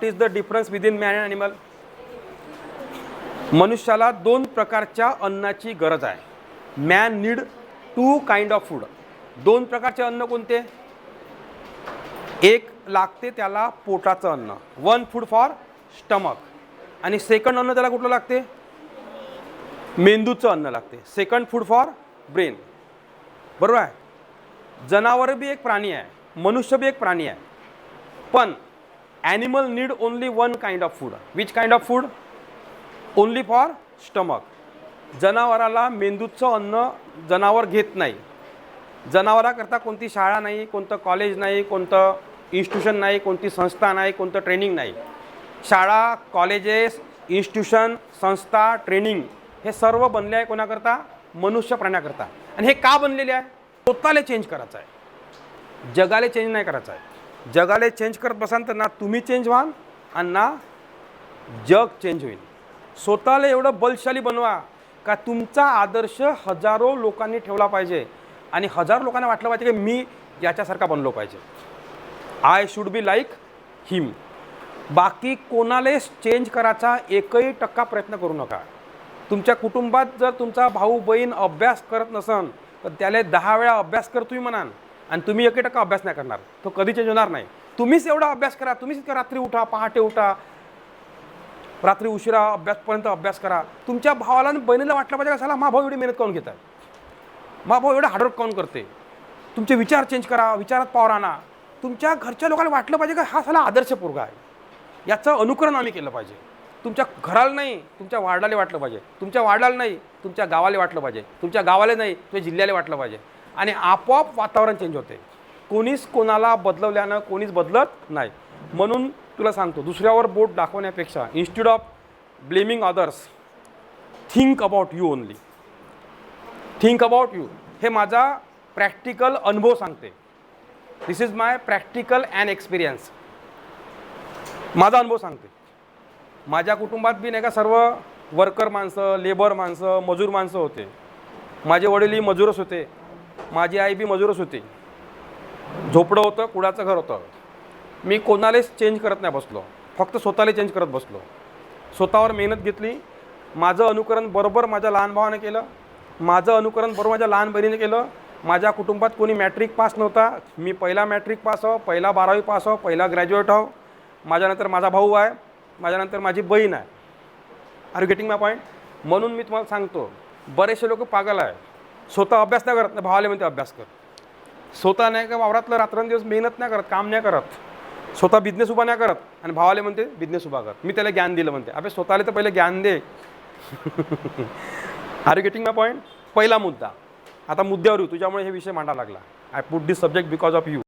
What is the difference within man and animal? मनुष्याला दोन प्रकारच्या अन्नाची गरज आहे. Man need two kind of food. दोन प्रकारचे अन्न कोणते? एक लागते त्याला पोटाचं अन्न, वन फूड फॉर स्टमक, आणि सेकंड अन्न त्याला कुठलं लागते? मेंदूचं अन्न लागते. Second food for brain. बरोबर आहे. जनावर बी एक प्राणी आहे, मनुष्य बी एक प्राणी आहे, पण animal need only one kind of food. Which kind of food? Only for stomach. जनावराला मेंदूचं अन्न जनावर घेत नाही. जनावराकरता कोणती शाळा नाही, कोणतं कॉलेज नाही, कोणतं इन्स्टिट्यूशन नाही, कोणती संस्था नाही, कोणतं ट्रेनिंग नाही. शाळा, कॉलेजेस, इन्स्टिट्यूशन, संस्था, ट्रेनिंग हे सर्व बनले आहे कोणाकरता? मनुष्य प्राण्याकरता. आणि हे का बनलेले आहे? स्वतःला चेंज करायचं आहे, जगाला चेंज नाही करायचं आहे. जगाला चेंज करत बसाल तर ना तुम्ही चेंज व्हाल आणि ना जग चेंज होईल. स्वतःला एवढं बलशाली बनवा का तुमचा आदर्श हजारो लोकांनी ठेवला पाहिजे आणि हजारो लोकांना वाटलं पाहिजे की मी याच्यासारखा बनलो पाहिजे. आय शुड बी लाईक हिम. बाकी कोणालाच चेंज करायचा 1% प्रयत्न करू नका. तुमच्या कुटुंबात जर तुमचा भाऊ बहीण अभ्यास करत नसन तर त्याला 10 वेळा अभ्यास कर तुम्ही म्हणाल आणि तुम्ही 1% अभ्यास नाही करणार, तो कधी चेंज होणार नाही. तुम्हीच एवढा अभ्यास करा, तुम्हीच रात्री उठा, पहाटे उठा, रात्री उशिरा अभ्यासपर्यंत अभ्यास करा. तुमच्या भावाला आणि बहिणीला वाटलं पाहिजे का साला मा भाऊ एवढी मेहनत काऊन घेत आहे, मा भाऊ एवढं हार्डवर्क काऊन करते. तुमचे विचार चेंज करा, विचारात पावर आणा. तुमच्या घरच्या लोकांना वाटलं पाहिजे का हा साला आदर्श पोरगा आहे, याचं अनुकरण आम्ही केलं पाहिजे. तुमच्या घराला नाही तुमच्या वार्डाला वाटलं पाहिजे, तुमच्या वार्डाला नाही तुमच्या गावाला वाटलं पाहिजे, तुमच्या गावाला नाही तुमच्या जिल्ह्याला वाटलं पाहिजे. आणि आपोआप वातावरण चेंज होते. कोणीच कोणाला बदलवल्यानं कोणीच बदलत नाही. म्हणून तुला सांगतो, दुसऱ्यावर बोट दाखवण्यापेक्षा instead of blaming others, think about you only. Think about you. हे माझा प्रॅक्टिकल अनुभव सांगते. This is my practical and experience. माझा अनुभव सांगते. माझ्या कुटुंबात बी नाही का सर्व वर्कर माणसं, लेबर माणसं, मजूर माणसं होते. माझे वडीलही मजूरच होते, माझी आई बी मजूरच होती. झोपडं होतं, कुडाचं घर होतं. मी कोणालाच चेंज करत नाही बसलो, फक्त स्वतःला चेंज करत बसलो. स्वतःवर मेहनत घेतली. माझं अनुकरण बरोबर माझ्या लहान भावाने केलं, माझं अनुकरण बरोबर माझ्या लहान बहिणीने केलं. माझ्या कुटुंबात कोणी मॅट्रिक पास नव्हता, मी पहिला मॅट्रिक पास आहो, पहिला 12वी पास आहो, पहिला ग्रॅज्युएट आहो. माझ्यानंतर माझा भाऊ आहे, माझ्यानंतर माझी बहीण आहे. Are you getting my point? म्हणून मी तुम्हाला सांगतो, बरेचसे लोक पागल आहे, स्वतः अभ्यास नाही करत, भावाला म्हणते अभ्यास कर. स्वतः नाही का वावरातलं रात्रंदिवस मेहनत नाही करत, काम नाही करत, स्वतः बिझनेस उभा नाही करत आणि भावाला म्हणते बिझनेस उभा कर. मी त्याला ज्ञान दिलं म्हणते. अबे स्वतःला तर पहिले ज्ञान दे. Are you getting my point? पहिला मुद्दा. आता मुद्द्यावर येऊ, तुझ्यामुळे हे विषय मांडायला लागला. I put this subject because of you.